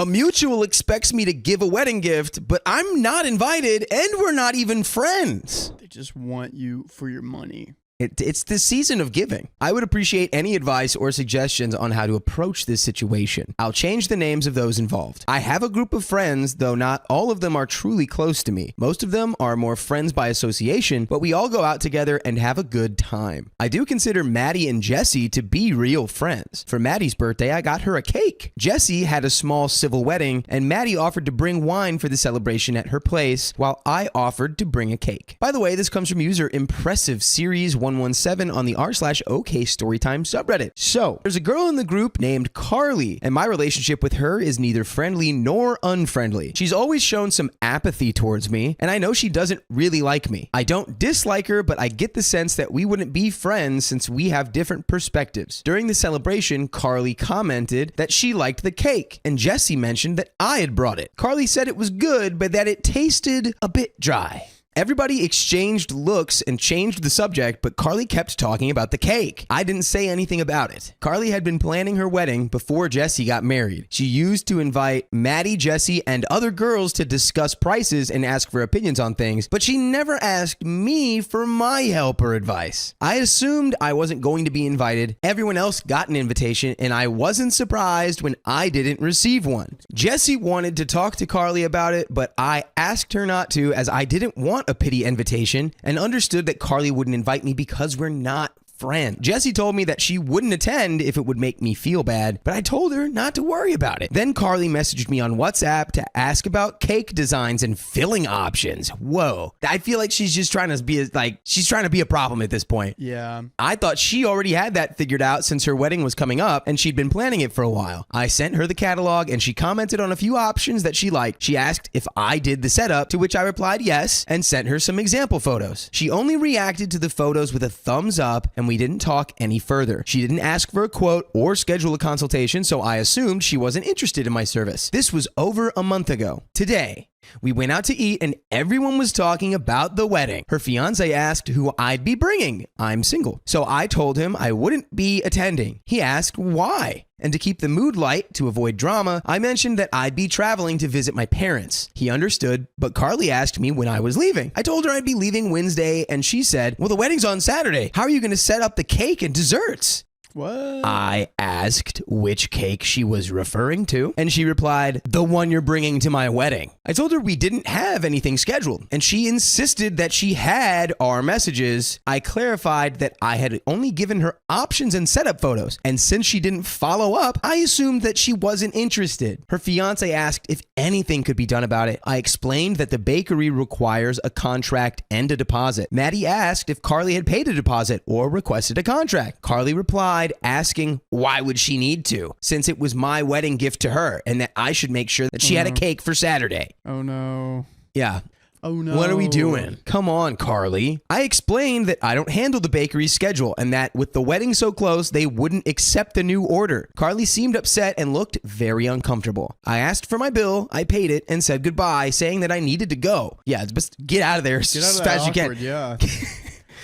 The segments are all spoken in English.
A mutual expects me to give a wedding gift, but I'm not invited and we're not even friends. They just want you for your money. It's the season of giving. I would appreciate any advice or suggestions on how to approach this situation. I'll change the names of those involved. I have a group of friends, though not all of them are truly close to me. Most of them are more friends by association, but we all go out together and have a good time. I do consider Maddie and Jessie to be real friends. For Maddie's birthday, I got her a cake. Jessie had a small civil wedding, and Maddie offered to bring wine for the celebration at her place, while I offered to bring a cake. By the way, this comes from user Impressive Series 117 on the r/OKstorytime subreddit. So, there's a girl in the group named Carly, and my relationship with her is neither friendly nor unfriendly. She's always shown some apathy towards me, and I know she doesn't really like me. I don't dislike her, but I get the sense that we wouldn't be friends since we have different perspectives. During the celebration, Carly commented that she liked the cake, and Jessie mentioned that I had brought it. Carly said it was good, but that it tasted a bit dry. Everybody exchanged looks and changed the subject, but Carly kept talking about the cake. I didn't say anything about it. Carly had been planning her wedding before Jessie got married. She used to invite Maddie, Jessie, and other girls to discuss prices and ask for opinions on things, but she never asked me for my help or advice. I assumed I wasn't going to be invited. Everyone else got an invitation, and I wasn't surprised when I didn't receive one. Jessie wanted to talk to Carly about it, but I asked her not to, as I didn't want a pity invitation and understood that Carly wouldn't invite me because we're not friends. Jessie told me that she wouldn't attend if it would make me feel bad, but I told her not to worry about it. Then Carly messaged me on WhatsApp to ask about cake designs and filling options. Whoa. I feel like she's just trying to be a problem at this point. Yeah. I thought she already had that figured out since her wedding was coming up and she'd been planning it for a while. I sent her the catalog and she commented on a few options that she liked. She asked if I did the setup, to which I replied yes and sent her some example photos. She only reacted to the photos with a thumbs up, and we didn't talk any further. She didn't ask for a quote or schedule a consultation, so I assumed she wasn't interested in my service. This was over a month ago. Today, we went out to eat and everyone was talking about the wedding. Her fiance asked who I'd be bringing. I'm single. So I told him I wouldn't be attending. He asked why. And to keep the mood light, to avoid drama, I mentioned that I'd be traveling to visit my parents. He understood, but Carly asked me when I was leaving. I told her I'd be leaving Wednesday, and she said, well, the wedding's on Saturday. How are you going to set up the cake and desserts? What? I asked which cake she was referring to, and she replied, the one you're bringing to my wedding. I told her we didn't have anything scheduled, and she insisted that she had our messages. I clarified that I had only given her options and setup photos, and since she didn't follow up, I assumed that she wasn't interested. Her fiance asked if anything could be done about it. I explained that the bakery requires a contract and a deposit. Maddie asked if Carly had paid a deposit or requested a contract. Carly replied, asking why would she need to, since it was my wedding gift to her and that I should make sure that she had a cake for Saturday. Oh no. Yeah. Oh no. What are we doing? Come on, Carly. I explained that I don't handle the bakery's schedule and that with the wedding so close, they wouldn't accept the new order. Carly seemed upset and looked very uncomfortable. I asked for my bill, I paid it, and said goodbye, saying that I needed to go. Yeah, just get out of there as fast as you can. Yeah.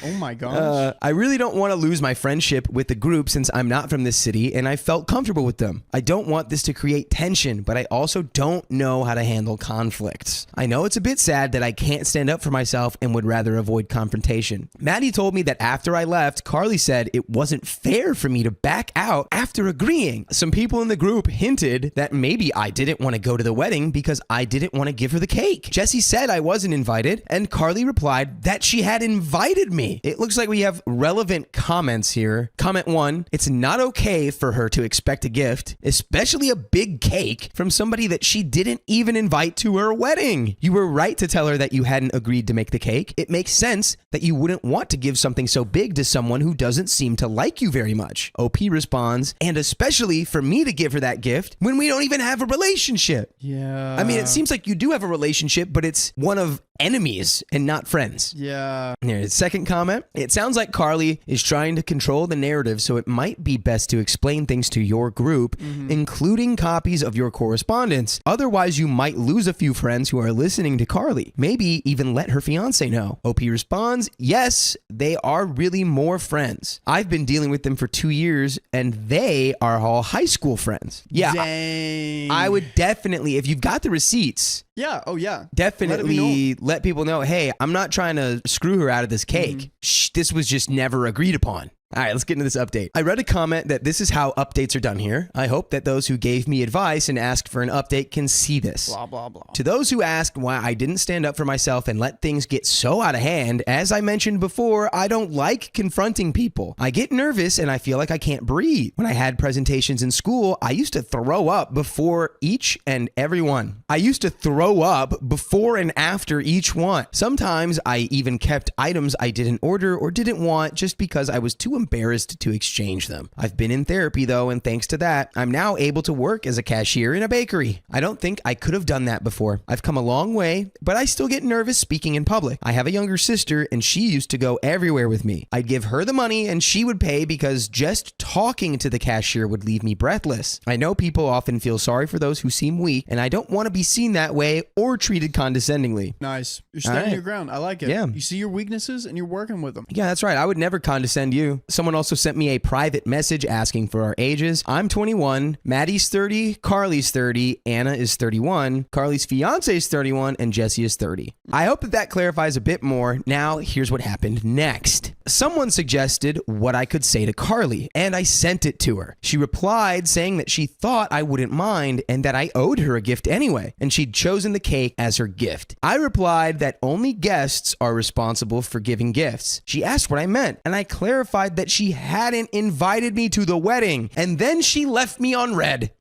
Oh my gosh. I really don't want to lose my friendship with the group since I'm not from this city and I felt comfortable with them. I don't want this to create tension, but I also don't know how to handle conflicts. I know it's a bit sad that I can't stand up for myself and would rather avoid confrontation. Maddie told me that after I left, Carly said it wasn't fair for me to back out after agreeing. Some people in the group hinted that maybe I didn't want to go to the wedding because I didn't want to give her the cake. Jessie said I wasn't invited, and Carly replied that she had invited me. It looks like we have relevant comments here. Comment 1, it's not okay for her to expect a gift, especially a big cake, from somebody that she didn't even invite to her wedding. You were right to tell her that you hadn't agreed to make the cake. It makes sense that you wouldn't want to give something so big to someone who doesn't seem to like you very much. OP responds, and especially for me to give her that gift when we don't even have a relationship. Yeah. I mean, it seems like you do have a relationship, but it's one of enemies and not friends. Yeah. Here's second comment. It sounds like Carly is trying to control the narrative, so it might be best to explain things to your group, including copies of your correspondence. Otherwise, you might lose a few friends who are listening to Carly. Maybe even let her fiance know. OP responds, yes, they are really more friends. I've been dealing with them for 2 years, and they are all high school friends. Yeah, Dang. I would definitely, if you've got the receipts, Yeah. Oh, yeah. definitely let people know, hey, I'm not trying to screw her out of this cake. This was just never agreed upon. All right, let's get into this update. I read a comment that this is how updates are done here. I hope that those who gave me advice and asked for an update can see this. Blah, blah, blah. To those who asked why I didn't stand up for myself and let things get so out of hand, as I mentioned before, I don't like confronting people. I get nervous and I feel like I can't breathe. When I had presentations in school, I used to throw up before each and every one. I used to throw up before and after each one. Sometimes I even kept items I didn't order or didn't want just because I was too embarrassed to exchange them. I've been in therapy though, and thanks to that, I'm now able to work as a cashier in a bakery. I don't think I could have done that before. I've come a long way, but I still get nervous speaking in public. I have a younger sister and she used to go everywhere with me. I'd give her the money and she would pay because just talking to the cashier would leave me breathless. I know people often feel sorry for those who seem weak, and I don't want to be seen that way or treated condescendingly. Nice. You're standing right. your ground. I like it. Yeah. You see your weaknesses and you're working with them. Yeah, that's right. I would never condescend you. Someone also sent me a private message asking for our ages. I'm 21, Maddie's 30, Carly's 30, Anna is 31, Carly's fiance is 31, and Jesse is 30. I hope that clarifies a bit more. Now, here's what happened next. Someone suggested what I could say to Carly, and I sent it to her. She replied saying that she thought I wouldn't mind and that I owed her a gift anyway, and she'd chosen the cake as her gift. I replied that only guests are responsible for giving gifts. She asked what I meant, and I clarified that she hadn't invited me to the wedding, and then she left me on red.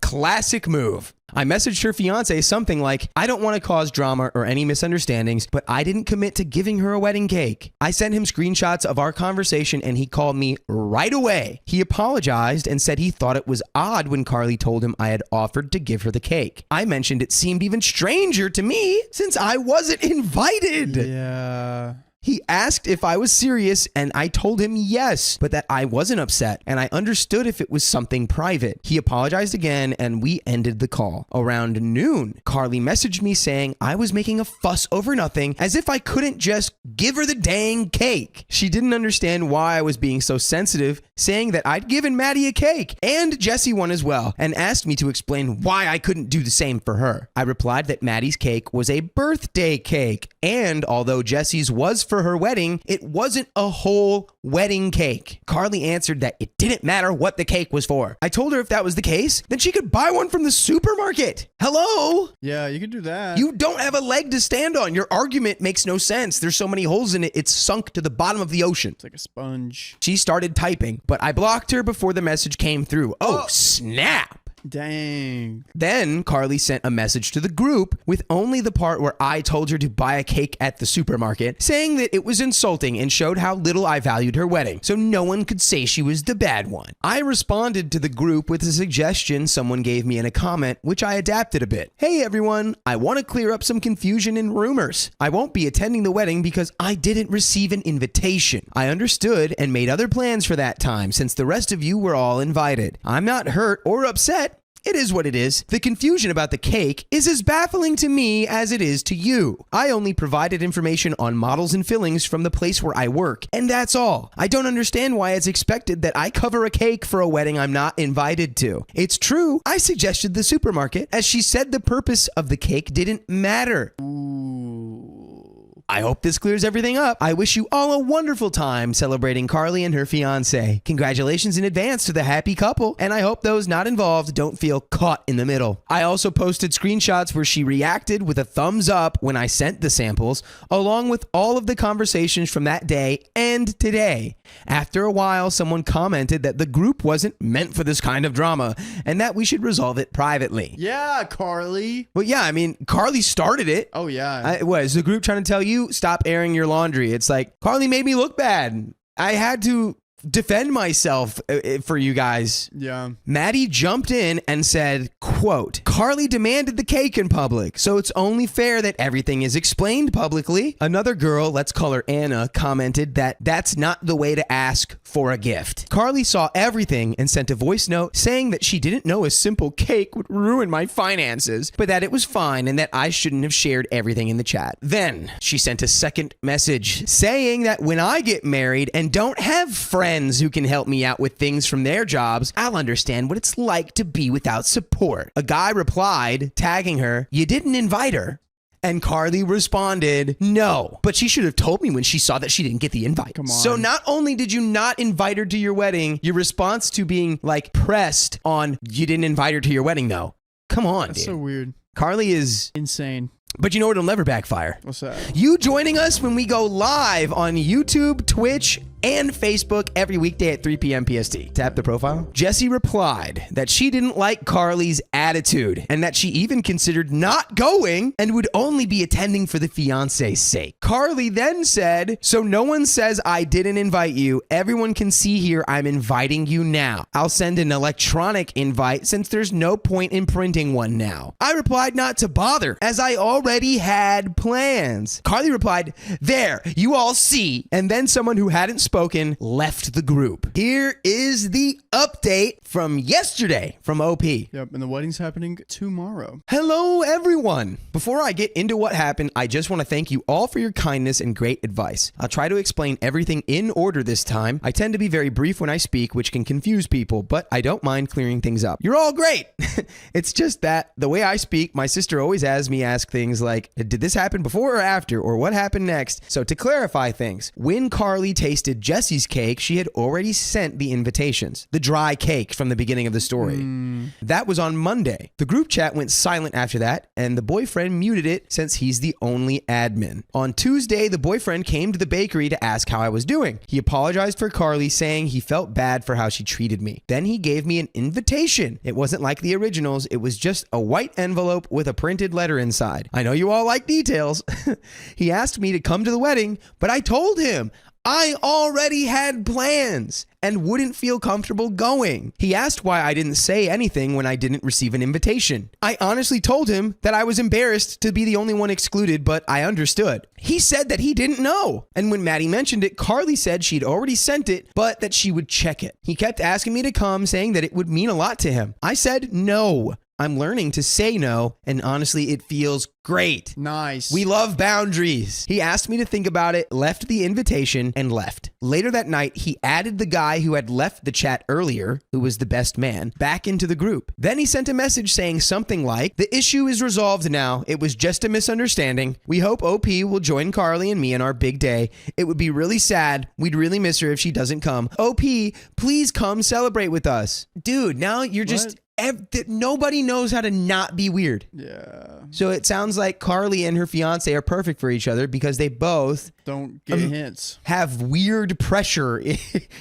Classic move. I messaged her fiance something like, I don't want to cause drama or any misunderstandings, but I didn't commit to giving her a wedding cake. I sent him screenshots of our conversation and he called me right away. He apologized and said he thought it was odd when Carly told him I had offered to give her the cake. I mentioned it seemed even stranger to me since I wasn't invited. Yeah. He asked if I was serious, and I told him yes, but that I wasn't upset, and I understood if it was something private. He apologized again, and we ended the call. Around noon, Carly messaged me saying I was making a fuss over nothing, as if I couldn't just give her the dang cake. She didn't understand why I was being so sensitive, saying that I'd given Maddie a cake, and Jessie one as well, and asked me to explain why I couldn't do the same for her. I replied that Maddie's cake was a birthday cake, and although Jessie's was for her wedding, it wasn't a whole wedding cake. Carly answered that it didn't matter what the cake was for. I told her if that was the case, then she could buy one from the supermarket. Hello? Yeah, you could do that. You don't have a leg to stand on. Your argument makes no sense. There's so many holes in it, it's sunk to the bottom of the ocean. It's like a sponge. She started typing, but I blocked her before the message came through. Oh, snap. Dang. Then Carly sent a message to the group with only the part where I told her to buy a cake at the supermarket, saying that it was insulting and showed how little I valued her wedding, so no one could say she was the bad one. I responded to the group with a suggestion someone gave me in a comment, which I adapted a bit. Hey everyone, I want to clear up some confusion and rumors. I won't be attending the wedding because I didn't receive an invitation. I understood and made other plans for that time since the rest of you were all invited. I'm not hurt or upset. It is what it is. The confusion about the cake is as baffling to me as it is to you. I only provided information on models and fillings from the place where I work, and that's all. I don't understand why it's expected that I cover a cake for a wedding I'm not invited to. It's true, I suggested the supermarket, as she said the purpose of the cake didn't matter. Ooh. I hope this clears everything up. I wish you all a wonderful time celebrating Carly and her fiance. Congratulations in advance to the happy couple, and I hope those not involved don't feel caught in the middle. I also posted screenshots where she reacted with a thumbs up when I sent the samples, along with all of the conversations from that day and today. After a while, someone commented that the group wasn't meant for this kind of drama, and that we should resolve it privately. Yeah, Carly. Well, yeah, I mean, Carly started it. Oh, yeah. What, is the group trying to tell you, stop airing your laundry? It's like, Carly made me look bad. I had to defend myself for you guys. Yeah. Maddie jumped in and said, quote, Carly demanded the cake in public, so it's only fair that everything is explained publicly. Another girl, let's call her Anna, commented that that's not the way to ask for a gift. Carly saw everything and sent a voice note saying that she didn't know a simple cake would ruin my finances, but that it was fine and that I shouldn't have shared everything in the chat. Then she sent a second message saying that when I get married and don't have friends who can help me out with things from their jobs, I'll understand what it's like to be without support. A guy replied, tagging her, "You didn't invite her." And Carly responded, "No, but she should have told me when she saw that she didn't get the invite." Come on. So not only did you not invite her to your wedding, your response to being like pressed on you didn't invite her to your wedding though. Come on, That's dude. so weird. Carly is Insane. But you know it'll never backfire. What's that? You joining us when we go live on YouTube, Twitch, and Facebook every weekday at 3 p.m. PST. Tap the profile. Jessie replied that she didn't like Carly's attitude and that she even considered not going and would only be attending for the fiance's sake. Carly then said, "So no one says I didn't invite you. Everyone can see here I'm inviting you now. I'll send an electronic invite since there's no point in printing one now." I replied not to bother as I already had plans. Carly replied, "There, you all see." And then someone who hadn't spoken left the group. Here is the update from yesterday from OP. Yep, and the wedding's happening tomorrow. Hello, everyone. Before I get into what happened, I just want to thank you all for your kindness and great advice. I'll try to explain everything in order this time. I tend to be very brief when I speak, which can confuse people, but I don't mind clearing things up. You're all great. It's just that the way I speak, my sister always has me ask things like, did this happen before or after, or what happened next? So to clarify things, when Carly tasted Jessie's cake, she had already sent the invitations, the dry cake from the beginning of the story. That was on Monday. The group chat went silent after that, and the boyfriend muted it since he's the only admin. On Tuesday, the boyfriend came to the bakery to ask how I was doing. He apologized for Carly, saying he felt bad for how she treated me. Then he gave me an invitation. It wasn't like the originals. It was just a white envelope with a printed letter inside. I know you all like details. He asked me to come to the wedding, but I told him I already had plans and wouldn't feel comfortable going. He asked why I didn't say anything when I didn't receive an invitation. I honestly told him that I was embarrassed to be the only one excluded, but I understood. He said that he didn't know. And when Maddie mentioned it, Carly said she'd already sent it, but that she would check it. He kept asking me to come, saying that it would mean a lot to him. I said no. I'm learning to say no, and honestly, it feels great. Nice. We love boundaries. He asked me to think about it, left the invitation, and left. Later that night, he added the guy who had left the chat earlier, who was the best man, back into the group. Then he sent a message saying something like, "The issue is resolved now. It was just a misunderstanding. We hope OP will join Carly and me on our big day. It would be really sad. We'd really miss her if she doesn't come. OP, please come celebrate with us." Dude, now you're just... Nobody knows how to not be weird. Yeah. So it sounds like Carly and her fiance are perfect for each other because they both Don't get hints. have weird pressure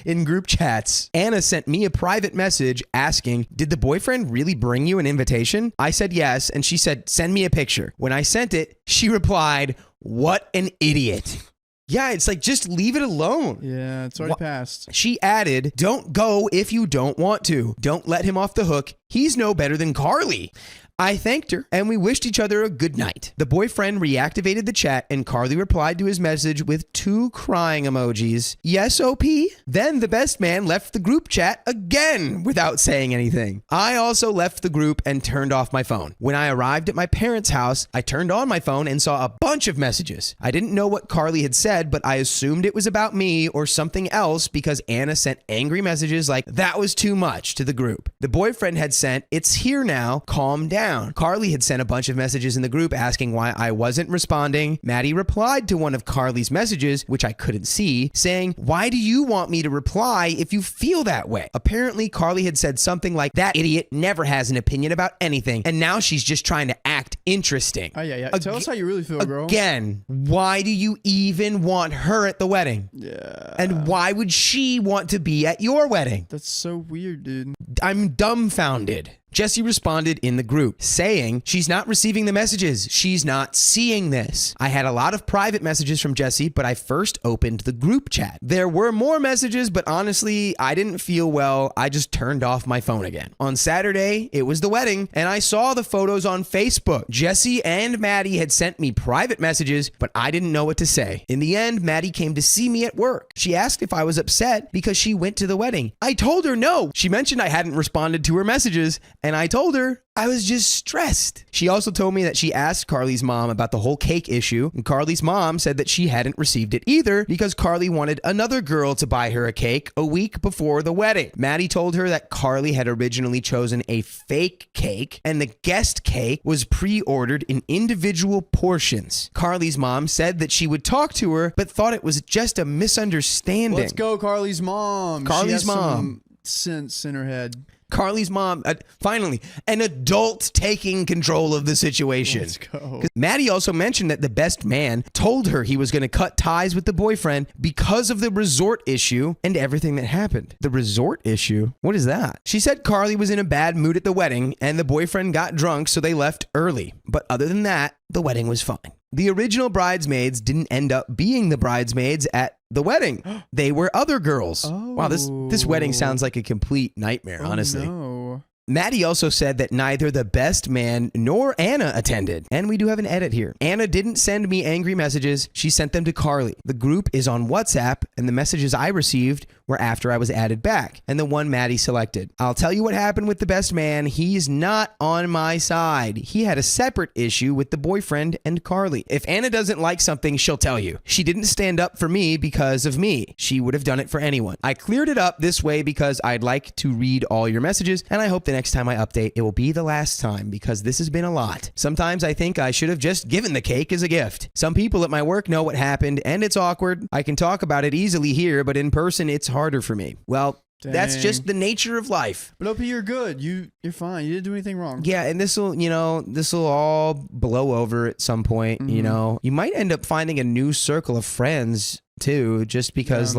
in group chats. Anna sent me a private message asking, "Did the boyfriend really bring you an invitation?" I said yes, and she said, "Send me a picture." When I sent it, she replied, "What an idiot." Yeah, it's like, just leave it alone. Yeah, it's already passed. She added, "Don't go if you don't want to. Don't let him off the hook. He's no better than Carly." I thanked her, and we wished each other a good night. The boyfriend reactivated the chat, and Carly replied to his message with 2 crying emojis. Yes, OP? Then the best man left the group chat again without saying anything. I also left the group and turned off my phone. When I arrived at my parents' house, I turned on my phone and saw a bunch of messages. I didn't know what Carly had said, but I assumed it was about me or something else because Anna sent angry messages like, "That was too much," to the group. The boyfriend had sent, "It's here now, calm down." Carly had sent a bunch of messages in the group asking why I wasn't responding. Maddie replied to one of Carly's messages, which I couldn't see, saying, "Why do you want me to reply if you feel that way?" Apparently, Carly had said something like, "That idiot never has an opinion about anything, and now she's just trying to act interesting." Oh, yeah. Tell us how you really feel, girl. Again, why do you even want her at the wedding? Yeah. And why would she want to be at your wedding? That's so weird, dude. I'm dumbfounded. Jesse responded in the group saying she's not receiving the messages. She's not seeing this. I had a lot of private messages from Jesse, but I first opened the group chat. There were more messages, but honestly, I didn't feel well. I just turned off my phone again. On Saturday, it was the wedding, and I saw the photos on Facebook. Jesse and Maddie had sent me private messages, but I didn't know what to say. In the end, Maddie came to see me at work. She asked if I was upset because she went to the wedding. I told her no. She mentioned I hadn't responded to her messages, and I told her I was just stressed. She also told me that she asked Carly's mom about the whole cake issue, and Carly's mom said that she hadn't received it either because Carly wanted another girl to buy her a cake a week before the wedding. Maddie told her that Carly had originally chosen a fake cake, and the guest cake was pre-ordered in individual portions. Carly's mom said that she would talk to her, but thought it was just a misunderstanding. Let's go, Carly's mom. Carly's she has mom. Some sense in her head. Carly's mom, finally, an adult taking control of the situation. Let's go. Maddie also mentioned that the best man told her he was going to cut ties with the boyfriend because of the resort issue and everything that happened. The resort issue? What is that? She said Carly was in a bad mood at the wedding and the boyfriend got drunk, so they left early. But other than that, the wedding was fine. The original bridesmaids didn't end up being the bridesmaids at the wedding. They were other girls. Oh. Wow, this wedding sounds like a complete nightmare, honestly. No. Maddie also said that neither the best man nor Anna attended. And we do have an edit here. Anna didn't send me angry messages. She sent them to Carly. The group is on WhatsApp, and the messages I received were after I was added back, and the one Maddie selected. I'll tell you what happened with the best man. He's not on my side. He had a separate issue with the boyfriend and Carly. If Anna doesn't like something, she'll tell you. She didn't stand up for me because of me. She would have done it for anyone. I cleared it up this way because I'd like to read all your messages, and I hope the next time I update, it will be the last time because this has been a lot. Sometimes I think I should have just given the cake as a gift. Some people at my work know what happened, and it's awkward. I can talk about it easily here, but in person, it's harder for me. Well, that's just the nature of life. But OP, you're good. You're fine. You didn't do anything wrong. Yeah, and this will all blow over at some point. Mm-hmm. You might end up finding a new circle of friends too, just because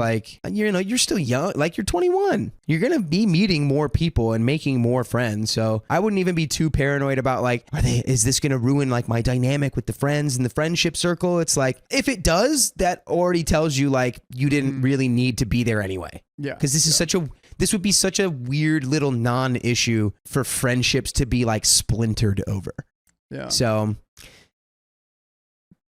you're still young, like you're 21. You're gonna be meeting more people and making more friends. So I wouldn't even be too paranoid about is this gonna ruin like my dynamic with the friends and the friendship circle? It's like, if it does, that already tells you like you didn't really need to be there anyway. Yeah. Because this would be such a weird little non-issue for friendships to be like splintered over. Yeah. So